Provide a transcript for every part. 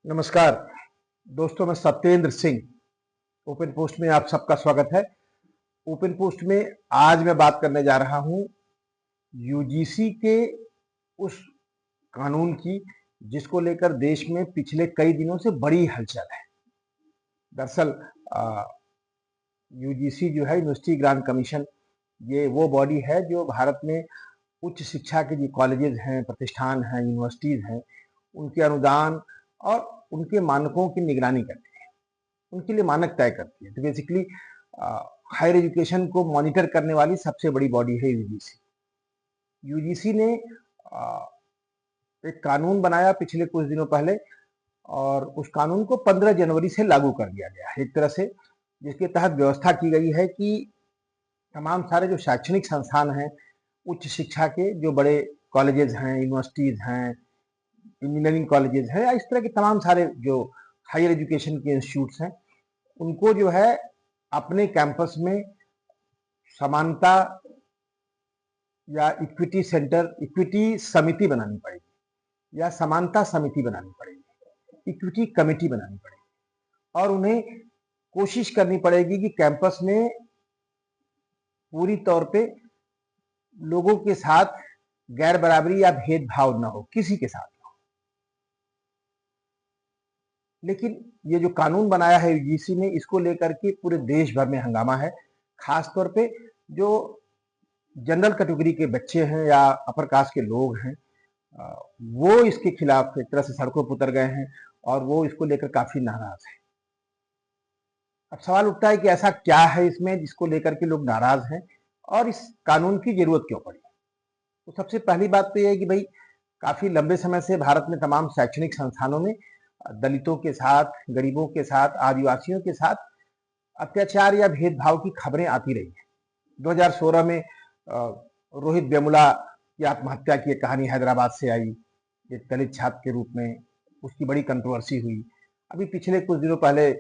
नमस्कार दोस्तों, मैं सत्येंद्र सिंह। ओपन पोस्ट में आप सबका स्वागत है। ओपन पोस्ट में आज मैं बात करने जा रहा हूं यूजीसी के उस कानून की जिसको लेकर देश में पिछले कई दिनों से बड़ी हलचल है। दरअसल यूजीसी जो है, यूनिवर्सिटी ग्रांट कमीशन, ये वो बॉडी है जो भारत में उच्च शिक्षा के जो कॉलेजेस हैं, प्रतिष्ठान हैं, यूनिवर्सिटीज हैं, उनके अनुदान और उनके मानकों की निगरानी करती है, उनके लिए मानक तय करती है। तो बेसिकली हायर एजुकेशन को मॉनिटर करने वाली सबसे बड़ी बॉडी है यूजीसी। यूजीसी ने एक कानून बनाया पिछले कुछ दिनों पहले, और उस कानून को 15 जनवरी से लागू कर दिया गया है एक तरह से, जिसके तहत व्यवस्था की गई है कि तमाम सारे जो शैक्षणिक संस्थान हैं, उच्च शिक्षा के जो बड़े कॉलेजेस हैं, यूनिवर्सिटीज हैं, इंजीनियरिंग कॉलेजेस हैं, या इस तरह के तमाम सारे जो हायर एजुकेशन के इंस्टीट्यूट्स हैं, उनको जो है अपने कैंपस में समानता या इक्विटी सेंटर, इक्विटी समिति बनानी पड़ेगी, या समानता समिति बनानी पड़ेगी, इक्विटी कमेटी बनानी पड़ेगी, और उन्हें कोशिश करनी पड़ेगी कि कैंपस में पूरी तौर पे लोगों के साथ गैर बराबरी या भेदभाव ना हो, किसी के साथ ना हो। लेकिन ये जो कानून बनाया है यूजीसी ने, इसको लेकर के पूरे देश भर में हंगामा है। खासतौर पे जो जनरल कैटेगरी के बच्चे हैं या अपर कास्ट के लोग हैं, वो इसके खिलाफ एक तरह से सड़कों पर उतर गए हैं और वो इसको लेकर काफी नाराज हैं। अब सवाल उठता है कि ऐसा क्या है इसमें जिसको लेकर के लोग नाराज हैं, और इस कानून की जरूरत क्यों पड़ी। तो सबसे पहली बात तो यह है कि भाई, काफी लंबे समय से भारत में तमाम शैक्षणिक संस्थानों में दलितों के साथ, गरीबों के साथ, आदिवासियों के साथ अत्याचार या भेदभाव की खबरें आती रही हैं। 2016 में रोहित वेमुला की आत्महत्या की एक कहानी हैदराबाद से आई, एक दलित छात्र के रूप में, उसकी बड़ी कंट्रोवर्सी हुई। अभी पिछले कुछ दिनों पहले,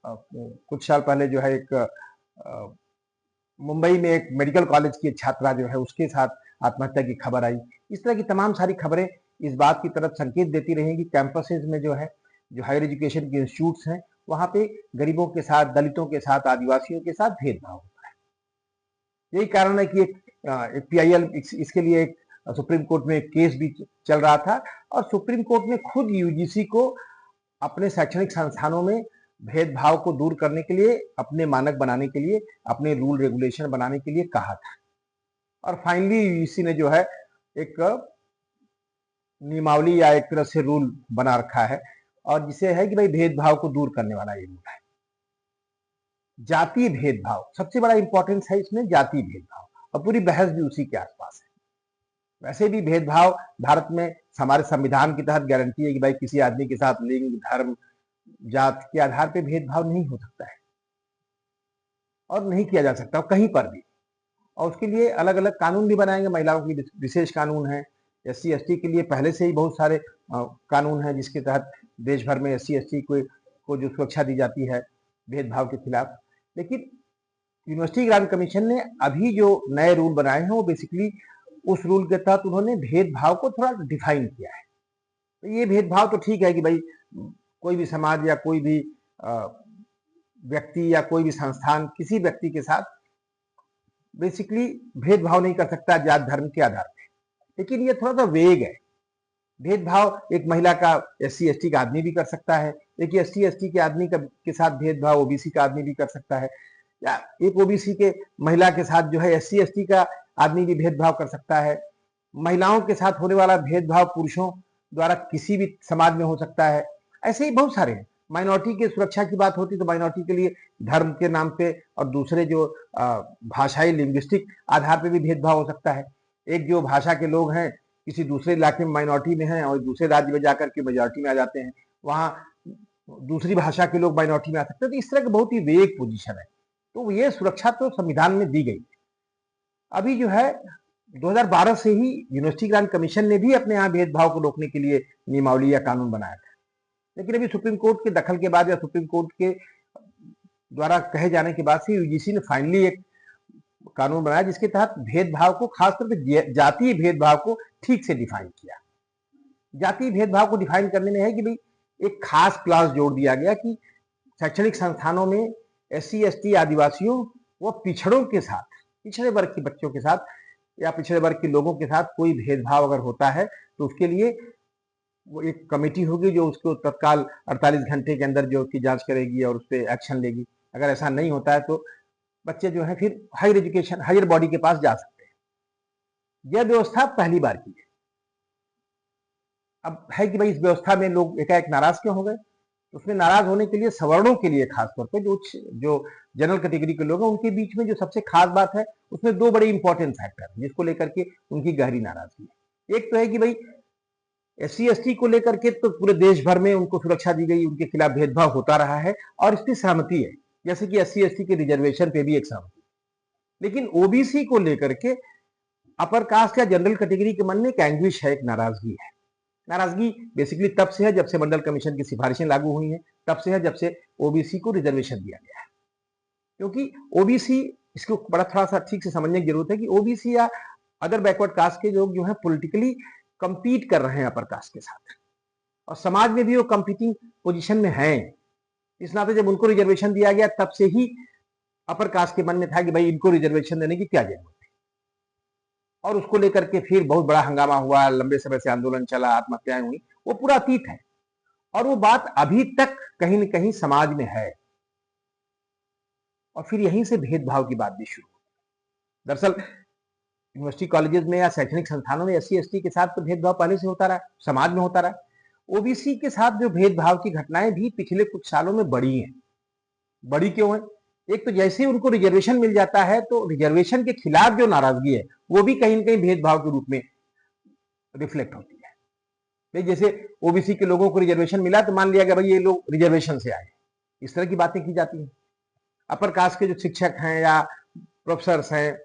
कुछ साल पहले जो है, एक मुंबई में एक मेडिकल कॉलेज की एक छात्रा जो है, उसके साथ आत्महत्या की खबर आई। इस तरह की तमाम सारी खबरें इस बात की तरफ संकेत देती रही कि कैंपसेस में जो है, जो हायर एजुकेशन के इंस्टीट्यूट्स हैं, वहां पे गरीबों के साथ, दलितों के साथ, आदिवासियों के साथ भेदभाव होता है। यही कारण है कि एक पीआईएल इसके लिए एक सुप्रीम कोर्ट में एक केस भी चल रहा था, और सुप्रीम कोर्ट ने खुद यूजीसी को अपने शैक्षणिक संस्थानों में भेदभाव को दूर करने के लिए, अपने मानक बनाने के लिए, अपने रूल रेगुलेशन बनाने के लिए कहा था। और फाइनली यूजीसी ने जो है एक नियमावली या एक तरह से रूल बना रखा है, और जिसे है कि भाई भेदभाव को दूर करने वाला ये रूल है। जातीय भेदभाव सबसे बड़ा इंपॉर्टेंस है इसमें, जातीय भेदभाव, और पूरी बहस भी उसी के आसपास है। वैसे भी भेदभाव भारत में हमारे संविधान के तहत गारंटी है कि भाई किसी आदमी के साथ लिंग, धर्म, जात के आधार पर भेदभाव नहीं हो सकता है, और नहीं किया जा सकता कहीं पर भी। और उसके लिए अलग अलग कानून भी बनाएंगे। महिलाओं के लिए विशेष कानून है, एससी एसटी के लिए पहले से ही बहुत सारे कानून हैं, जिसके तहत देश भर में एससी एसटी को जो सुरक्षा दी जाती है भेदभाव के खिलाफ। लेकिन यूनिवर्सिटी ग्रांट कमीशन ने अभी जो नए रूल बनाए हैं, वो बेसिकली उस रूल के तहत उन्होंने भेदभाव को थोड़ा डिफाइन किया है। तो ये भेदभाव तो ठीक है कि भाई, कोई भी समाज या कोई भी व्यक्ति या कोई भी संस्थान किसी व्यक्ति के साथ बेसिकली भेदभाव नहीं कर सकता जात धर्म के आधार पर। लेकिन ये थोड़ा सा वेग है। भेदभाव एक महिला का एससी एसटी का आदमी भी कर सकता है, एक एससी एसटी के आदमी के साथ भेदभाव ओबीसी का आदमी भी कर सकता है, या एक ओबीसी के महिला के साथ जो है एससी एसटी का आदमी भी भेदभाव कर सकता है। महिलाओं के साथ होने वाला भेदभाव पुरुषों द्वारा किसी भी समाज में हो सकता है। ऐसे ही बहुत सारे हैं। माइनॉरिटी की सुरक्षा की बात होती तो माइनॉरिटी के लिए धर्म के नाम पे और दूसरे जो भाषाई लिंग्विस्टिक आधार पे भी भेदभाव हो सकता है। एक जो भाषा के लोग हैं किसी दूसरे इलाके में माइनॉरिटी में हैं और दूसरे राज्य में जाकर के मेजॉरिटी में आ जाते हैं, वहां दूसरी भाषा के लोग माइनॉरिटी में आ सकते हैं। तो इस तरह की बहुत ही वेग पोजीशन है। तो ये सुरक्षा तो संविधान में दी गई। अभी जो है 2012 से ही यूनिवर्सिटी ग्रांट कमीशन ने भी अपने यहाँ भेदभाव को रोकने के लिए नियमावली या कानून बनाया था। लेकिन अभी सुप्रीम कोर्ट के दखल के बाद या सुप्रीम कोर्ट के द्वारा कहे जाने के बाद से यूजीसी ने फाइनली एक कानून बनाया, जिसके तहत भेदभाव को, खासतौर पर जातीय भेदभाव को ठीक से डिफाइन किया। जातीय भेदभाव को डिफाइन करने में है कि भाई, एक खास क्लास जोड़ दिया गया कि शैक्षणिक संस्थानों में एससी एसटी आदिवासियों व पिछड़ों के साथ, पिछड़े वर्ग के बच्चों के साथ या पिछड़े वर्ग के लोगों के साथ कोई भेदभाव अगर होता है तो उसके लिए वो एक कमेटी होगी जो उसको तत्काल 48 घंटे के अंदर जो उसकी जांच करेगी और उस पर एक्शन लेगी। अगर ऐसा नहीं होता है तो बच्चे जो है फिर हायर एजुकेशन, हायर बॉडी के पास जा सकते हैं। यह व्यवस्था पहली बार की है। अब है कि भाई इस व्यवस्था में लोग एकाएक नाराज क्यों हो गए? तो उसमें नाराज होने के लिए सवर्णों के लिए खासतौर पर जो जनरल कैटेगरी के लोग हैं उनके बीच में जो सबसे खास बात है उसमें दो बड़े इंपॉर्टेंट फैक्टर हैं जिसको लेकर के उनकी गहरी नाराजगी है। एक तो है कि भाई एससी एसटी को लेकर के तो पूरे देश भर में उनको सुरक्षा दी गई, उनके खिलाफ भेदभाव होता रहा है और इसकी सहमति है, जैसे कि एससी एसटी के रिजर्वेशन पे भी एक सहमति। लेकिन ओबीसी को लेकर के अपर कास्ट या जनरल कैटेगरी के मन में एक एंग्विश है, एक नाराजगी है। नाराजगी बेसिकली तब से है जब से मंडल कमीशन की सिफारिशें लागू हुई हैं, तब से है जब से ओबीसी को रिजर्वेशन दिया गया है। क्योंकि ओबीसी, इसको बड़ा थोड़ा सा ठीक से समझने की जरूरत है कि ओबीसी या अदर बैकवर्ड कास्ट के लोग जो है पॉलिटिकली कंपीट कर रहे हैं अपर कास्ट के साथ और समाज में भी वो कंपीटिंग पोजीशन में हैं। इस नाते जब उनको रिजर्वेशन दिया गया तब से ही अपर कास्ट के मन में था कि भाई इनको रिजर्वेशन देने की क्या जरूरत है, और उसको लेकर के फिर बहुत बड़ा हंगामा हुआ, लंबे समय से आंदोलन चला, आत्महत्याएं हुई, वो पूरा अतीत है और वो बात अभी तक कहीं न कहीं समाज में है और फिर यहीं से भेदभाव की बात भी शुरू हुई। दरअसल यूनिवर्सिटी कॉलेजेस में या शैक्षणिक संस्थानों में एससी एसटी के साथ तो भेदभाव पहले से होता रहा, समाज में होता रहा। ओबीसी के साथ जो भेदभाव की घटनाएं भी पिछले कुछ सालों में बढ़ी हैं। बढ़ी क्यों है? एक तो जैसे ही उनको रिजर्वेशन मिल जाता है तो रिजर्वेशन के खिलाफ जो नाराजगी है वो भी कहीं न कहीं भेदभाव के रूप में रिफ्लेक्ट होती है। भाई जैसे ओबीसी के लोगों को रिजर्वेशन मिला तो मान लिया गया भाई ये लोग रिजर्वेशन से आए, इस तरह की बातें की जाती हैं। अपर कास्ट के जो शिक्षक हैं या प्रोफेसर्स हैं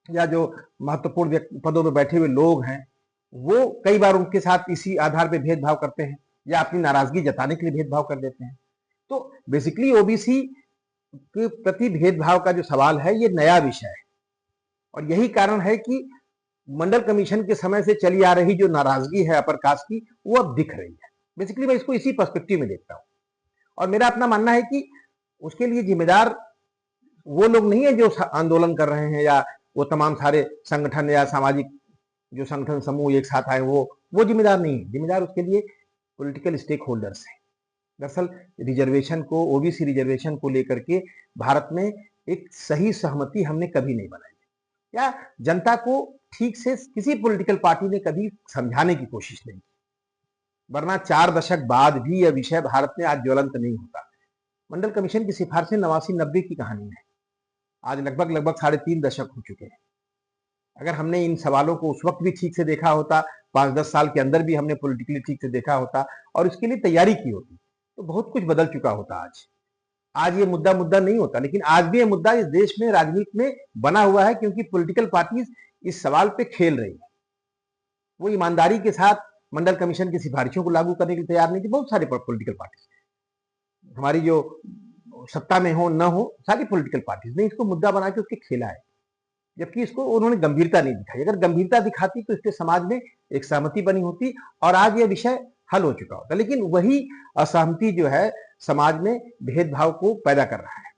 या जो महत्वपूर्ण पदों पर बैठे हुए लोग हैं वो कई बार उनके साथ इसी आधार पर भेदभाव करते हैं या अपनी नाराजगी जताने के लिए भेदभाव कर देते हैं। तो बेसिकली ओबीसी के प्रति भेदभाव का जो सवाल है ये नया विषय है और यही कारण है कि मंडल कमीशन के समय से चली आ रही जो नाराजगी है अपर कास्ट की वो अब दिख रही है। बेसिकली मैं इसको इसी पर्सपेक्टिव में देखता हूं और मेरा अपना मानना है कि उसके लिए जिम्मेदार वो लोग नहीं है जो आंदोलन कर रहे हैं या वो तमाम सारे संगठन या सामाजिक जो संगठन समूह एक साथ आए वो जिम्मेदार नहीं है। जिम्मेदार उसके लिए पॉलिटिकल स्टेक होल्डर्स हैं। दरअसल रिजर्वेशन को, ओबीसी रिजर्वेशन को लेकर के भारत में एक सही सहमति हमने कभी नहीं बनाई या जनता को ठीक से किसी पॉलिटिकल पार्टी ने कभी समझाने की कोशिश नहीं की, वरना 4 दशक बाद भी यह विषय भारत में आज ज्वलंत नहीं होता। मंडल कमीशन की सिफारिशें 89-90 की कहानी है, आज लगभग 3.5 दशक हो चुके हैं। अगर हमने इन सवालों को उस वक्त भी ठीक से देखा होता, 5-10 साल के अंदर भी हमने पॉलिटिकली ठीक से देखा होता और इसके लिए तैयारी की होती तो बहुत कुछ बदल चुका होता। आज ये मुद्दा नहीं होता, लेकिन आज भी ये मुद्दा इस देश में राजनीति में बना हुआ है क्योंकि पॉलिटिकल पार्टीज इस सवाल पे खेल रही है। वो ईमानदारी के साथ मंडल कमीशन की सिफारिशों को लागू करने के लिए तैयार नहीं थी। बहुत सारे पॉलिटिकल पार्टीज, हमारी जो सत्ता में हो न हो, सारी पॉलिटिकल पार्टीज ने इसको मुद्दा बना के उसके खेला है, जबकि इसको उन्होंने गंभीरता नहीं दिखाई। अगर गंभीरता दिखाती तो इसके समाज में एक सहमति बनी होती और आज यह विषय हल हो चुका होता। लेकिन वही असहमति जो है समाज में भेदभाव को पैदा कर रहा है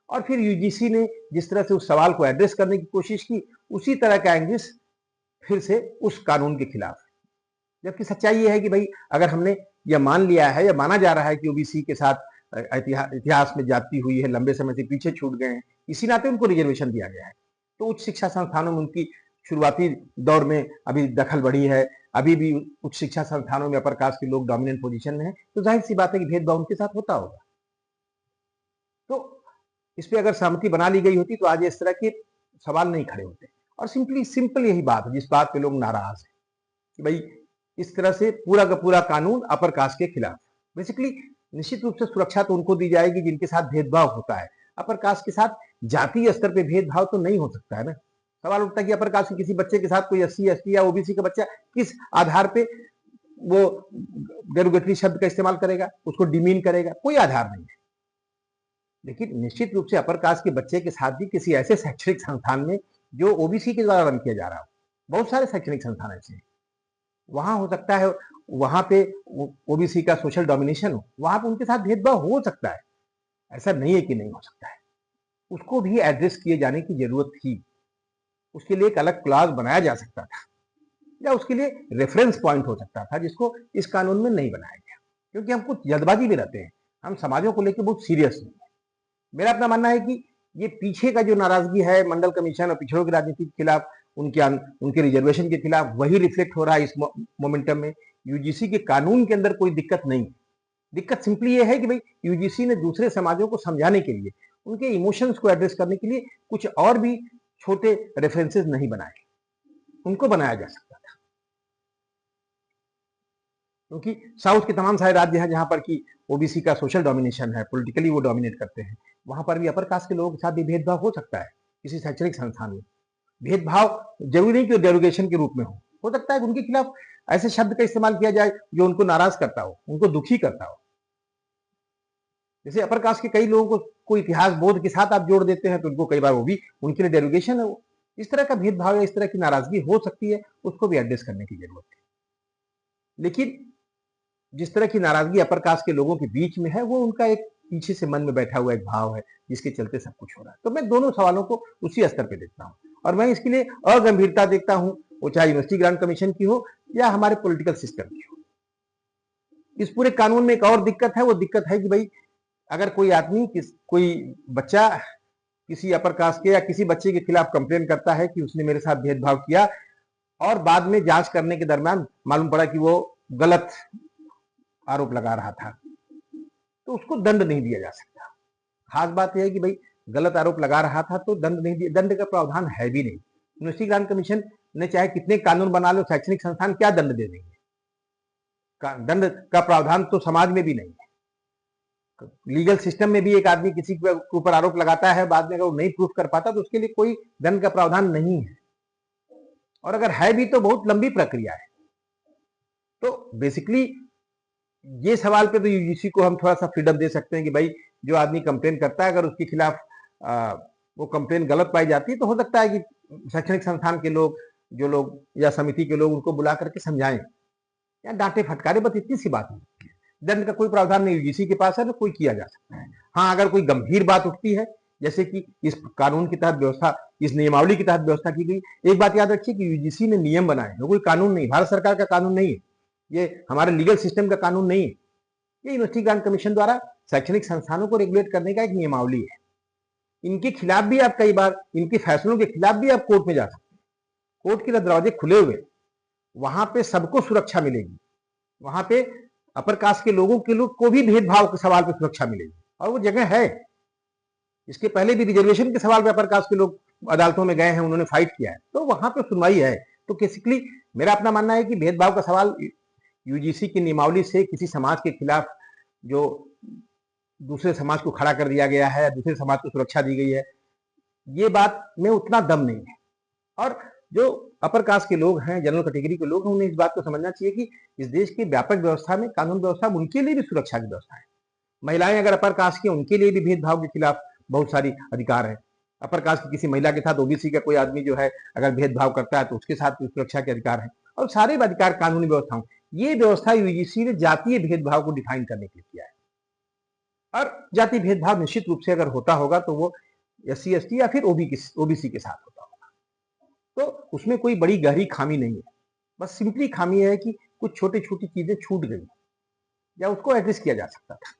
और फिर यूजीसी ने जिस तरह से उस सवाल को एड्रेस करने की कोशिश की उसी तरह का एंग्विश फिर से उस कानून के खिलाफ। जबकि सच्चाई ये है कि भाई अगर हमने यह मान लिया है या माना जा रहा है कि ओबीसी के साथ इतिहास में जाती हुई है, लंबे समय से पीछे छूट गए हैं, इसी नाते उनको रिजर्वेशन दिया गया है, तो उच्च शिक्षा संस्थानों में उनकी शुरुआती दौर में अभी दखल बढ़ी है, अभी भी उच्च शिक्षा संस्थानों में अपर कास्ट के लोग डोमिनेंट पोजीशन में हैं, तो जाहिर सी बात है कि भेदभाव उनके साथ होता होगा। तो इस पे अगर सहमति बना ली गई होती तो आज इस तरह के सवाल नहीं खड़े होते। और सिंपल यही बात है जिस बात पे लोग नाराज हैं कि भाई इस तरह से पूरा का पूरा कानून अपर कास्ट के खिलाफ। बेसिकली निश्चित रूप से सुरक्षा तो उनको दी जाएगी जिनके साथ भेदभाव होता है, अपर कास्ट के साथ जातीय स्तर पे भेदभाव तो नहीं हो सकता है ना। सवाल उठता है कि अपर कास्ट के किसी बच्चे के साथ कोई एससी एसटी या ओबीसी का बच्चा किस आधार पे वो डेरोगेटरी शब्द का इस्तेमाल करेगा, उसको डिमीन करेगा, कोई आधार नहीं है। लेकिन निश्चित रूप से अपर कास्ट के बच्चे के साथ भी किसी ऐसे शैक्षणिक संस्थान में जो ओबीसी के द्वारा रन किया जा रहा हो, बहुत सारे शैक्षणिक संस्थान ऐसे हैं वहां हो सकता है, वहां पे ओबीसी का सोशल डोमिनेशन हो, वहां पे उनके साथ भेदभाव हो सकता है, ऐसा नहीं है कि नहीं हो सकता है। उसको भी एड्रेस किए जाने की जरूरत थी, उसके लिए एक अलग क्लॉज बनाया जा सकता था, या उसके लिए रेफरेंस पॉइंट हो सकता था, जिसको इस कानून में नहीं बनाया गया, क्योंकि हम कुछ जल्दबाजी में रहते हैं, हम समाजों को लेकर बहुत सीरियस नहीं है। मेरा अपना मानना है कि ये पीछे का जो नाराजगी है मंडल कमीशन और पिछड़ों की राजनीति के खिलाफ, उनके रिजर्वेशन के खिलाफ, वही रिफ्लेक्ट हो रहा है इस मोमेंटम में। यूजीसी के कानून के अंदर कोई दिक्कत नहीं है। दिक्कत सिंपली ये है कि भाई यूजीसी ने दूसरे समाजों को समझाने के लिए, उनके इमोशंस को एड्रेस करने के लिए कुछ और भी छोटे रेफरेंसेस नहीं बनाए, उनको बनाया जा सकता था। क्योंकि साउथ के तमाम सारे राज्य हैं जहां पर कि ओबीसी का सोशल डोमिनेशन है, पॉलिटिकली वो डोमिनेट करते हैं, वहां पर भी अपर कास्ट के लोगों के साथ भी भेदभाव हो सकता है किसी शैक्षणिक संस्थान में। भेदभाव जरूरी नहीं कि डेरोगेशन के रूप में हो सकता है कि उनके खिलाफ ऐसे शब्द का इस्तेमाल किया जाए जो उनको नाराज करता हो, उनको दुखी करता हो। जैसे अपर कास्ट के कई लोगों को इतिहास बोध के साथ आप जोड़ देते हैं, तो उनको कई बार वो भी उनके लिए डेरोगेशन है। वो इस तरह का भेदभाव या इस तरह की नाराजगी हो सकती है, उसको भी एड्रेस करने की जरूरत है। लेकिन जिस तरह की नाराजगी अपर कास्ट के लोगों के बीच में है, वो उनका एक पीछे से मन में बैठा हुआ एक भाव है, जिसके चलते सब कुछ हो रहा है। तो मैं दोनों सवालों को उसी स्तर पे देखता हूँ, और मैं इसके लिए अगंभीरता देखता हूँ, वो चाहे यूनिवर्सिटी ग्रांट कमीशन की हो या हमारे पॉलिटिकल सिस्टम की हो। इस पूरे कानून में एक और दिक्कत है, वो दिक्कत है कि भाई अगर कोई आदमी कोई बच्चा किसी अपर कास्ट के या किसी बच्चे के खिलाफ कंप्लेन करता है कि उसने मेरे साथ भेदभाव किया, और बाद में जांच करने के दरमियान मालूम पड़ा कि वो गलत आरोप लगा रहा था, तो उसको दंड नहीं दिया जा सकता। खास बात यह है कि भाई गलत आरोप लगा रहा था तो दंड नहीं दिया, दंड का प्रावधान है भी नहीं। यूनिवर्सिटी ग्रांट कमीशन ने चाहे कितने कानून बना लो, शैक्षणिक संस्थान क्या दंड दे देंगे? दंड का प्रावधान तो समाज में भी नहीं है। लीगल सिस्टम में भी एक आदमी किसी के ऊपर आरोप लगाता है, बाद में अगर वो नहीं प्रूफ कर पाता तो उसके लिए कोई दंड का प्रावधान नहीं है, और अगर है भी तो बहुत लंबी प्रक्रिया है। तो बेसिकली ये सवाल पे तो यूजीसी को हम थोड़ा सा फ्रीडम दे सकते हैं कि भाई जो आदमी कंप्लेन करता है, अगर उसके खिलाफ वो कंप्लेन गलत पाई जाती है, तो हो सकता है कि शैक्षणिक संस्थान के लोग, जो लोग या समिति के लोग, उनको बुला करके समझाएं या डांटे फटकारे, बस इतनी सी बात है। दंड का कोई प्रावधान नहीं यूजीसी के पास है, ना कोई किया जा सकता है। हाँ, अगर कोई गंभीर बात उठती है, जैसे कि इस कानून के तहत व्यवस्था, इस नियमावली के तहत व्यवस्था की गई। एक बात याद रखिए कि यूजीसी ने नियम बनाए हैं, कोई कानून नहीं, भारत सरकार का कानून नहीं है, ये हमारे लीगल सिस्टम का कानून नहीं है। ये यूनिवर्सिटी ग्रांट कमीशन द्वारा शैक्षणिक संस्थानों को रेगुलेट करने का एक नियमावली है। इनके खिलाफ भी आप कई बार, इनके फैसलों के खिलाफ भी आप कोर्ट में जा सकते हैं। कोर्ट के दरवाजे खुले हुए, वहां पे सबको सुरक्षा मिलेगी, वहां पे अपर कास्ट के लोगों के लोग को भी भेदभाव के सवाल पे सुरक्षा मिलेगी, और वो जगह है। इसके पहले भी रिजर्वेशन के सवाल पे अपर कास्ट के लोग अदालतों में गए हैं, उन्होंने फाइट किया है, तो वहां पे सुनवाई है। तो बेसिकली मेरा अपना मानना है कि भेदभाव का सवाल यूजीसी की नियमावली से किसी समाज के खिलाफ जो दूसरे समाज को खड़ा कर दिया गया है, दूसरे समाज को सुरक्षा दी गई है, ये बात में उतना दम नहीं है। और जो अपर कास्ट के लोग हैं, जनरल कैटेगरी के लोग हैं, उन्हें इस बात को समझना चाहिए कि इस देश की व्यापक व्यवस्था में, कानून व्यवस्था, उनके लिए भी सुरक्षा की व्यवस्था है। महिलाएं अगर अपर कास्ट की, उनके लिए भी भेदभाव के खिलाफ बहुत सारी अधिकार है। अपर कास्ट की किसी महिला के साथ ओबीसी का कोई आदमी जो है अगर भेदभाव करता है, तो उसके साथ सुरक्षा के अधिकार है, और सारे अधिकार कानूनी व्यवस्थाओं। ये व्यवस्था यूजीसी ने जातीय भेदभाव को डिफाइन करने के लिए किया है, और जाति भेदभाव निश्चित रूप से अगर होता होगा तो वो एससी एसटी या फिर ओबीसी के साथ होता होगा। तो उसमें कोई बड़ी गहरी खामी नहीं है, बस सिंपली खामी है कि कुछ छोटी छोटी चीजें छूट गई, या उसको एड्रेस किया जा सकता था।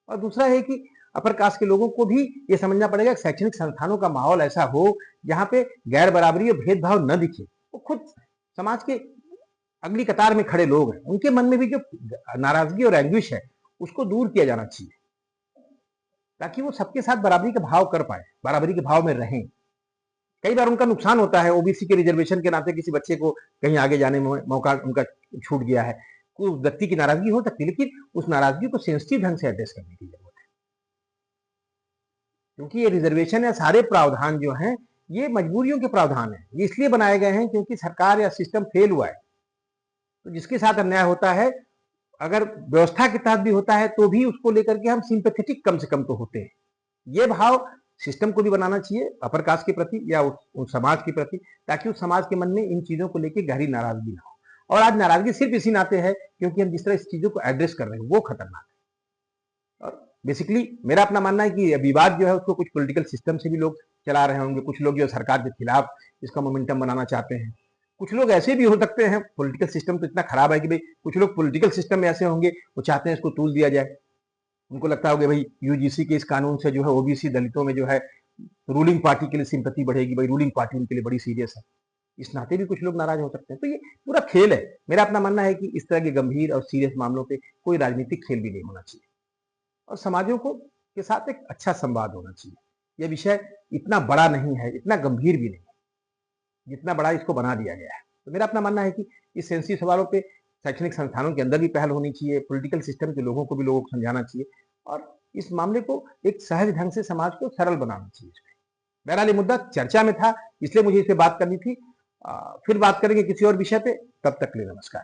और दूसरा है कि अपर कास्ट के लोगों को भी ये समझना पड़ेगा कि शैक्षणिक संस्थानों का माहौल ऐसा हो जहां पे गैर बराबरी और भेदभाव न दिखे। वो खुद समाज के अगली कतार में खड़े लोग हैं, उनके मन में भी जो नाराजगी और एंग्विश है, उसको दूर किया जाना चाहिए, ताकि वो सबके साथ बराबरी का भाव कर पाए, बराबरी के भाव में रहें। कई बार उनका नुकसान होता है, ओबीसी के रिजर्वेशन के नाते किसी बच्चे को कहीं आगे जाने में मौका उनका छूट गया है, उस व्यक्ति की नाराजगी हो सकती है, लेकिन उस नाराजगी को सेंसिटिव ढंग से एड्रेस करने की जरूरत है। क्योंकि ये रिजर्वेशन या सारे प्रावधान जो हैं, ये मजबूरियों के प्रावधान हैं, ये इसलिए बनाए गए हैं क्योंकि सरकार या सिस्टम फेल हुआ है। तो जिसके साथ अन्याय होता है, अगर व्यवस्था के तहत भी होता है, तो भी उसको लेकर के हम सिंपैथेटिक कम से कम तो होते हैं। ये भाव सिस्टम को भी बनाना चाहिए अपर कास्ट के प्रति या उस समाज के प्रति, ताकि उस समाज के मन में इन चीजों को लेकर गहरी नाराजगी ना हो। और आज नाराजगी सिर्फ इसी नाते है क्योंकि हम जिस तरह इस चीजों को एड्रेस कर रहे हैं वो खतरनाक है। और बेसिकली मेरा अपना मानना है कि विवाद जो है उसको कुछ पॉलिटिकल सिस्टम से भी लोग चला रहे होंगे, कुछ लोग जो सरकार के खिलाफ इसका मोमेंटम बनाना चाहते हैं, कुछ लोग ऐसे भी हो सकते हैं, पॉलिटिकल सिस्टम तो इतना खराब है कि भाई कुछ लोग पॉलिटिकल सिस्टम में ऐसे होंगे वो चाहते हैं इसको तूल दिया जाए। उनको लगता होगा भाई यूजीसी के इस कानून से जो है ओबीसी दलितों में जो है रूलिंग पार्टी के लिए सिंपैथी बढ़ेगी, भाई रूलिंग पार्टी उनके लिए बड़ी सीरियस है, इस नाते भी कुछ लोग नाराज हो सकते हैं। तो ये पूरा खेल है। मेरा अपना मानना है कि इस तरह के गंभीर और सीरियस मामलों पे कोई राजनीतिक खेल भी नहीं होना चाहिए और समाजों को के साथ एक अच्छा संवाद होना चाहिए। यह विषय इतना बड़ा नहीं है, इतना गंभीर भी नहीं है जितना बड़ा इसको बना दिया गया है। तो मेरा अपना मानना है कि इस सेंसिटिव सवालों पे शैक्षणिक संस्थानों के अंदर भी पहल होनी चाहिए, पॉलिटिकल सिस्टम के लोगों को भी लोगों को समझाना चाहिए और इस मामले को एक सहज ढंग से समाज को सरल बनाना चाहिए। बहरहाल ये मुद्दा चर्चा में था इसलिए मुझे इस पे बात करनी थी। फिर बात करेंगे किसी और विषय पे, तब तक के लिए नमस्कार।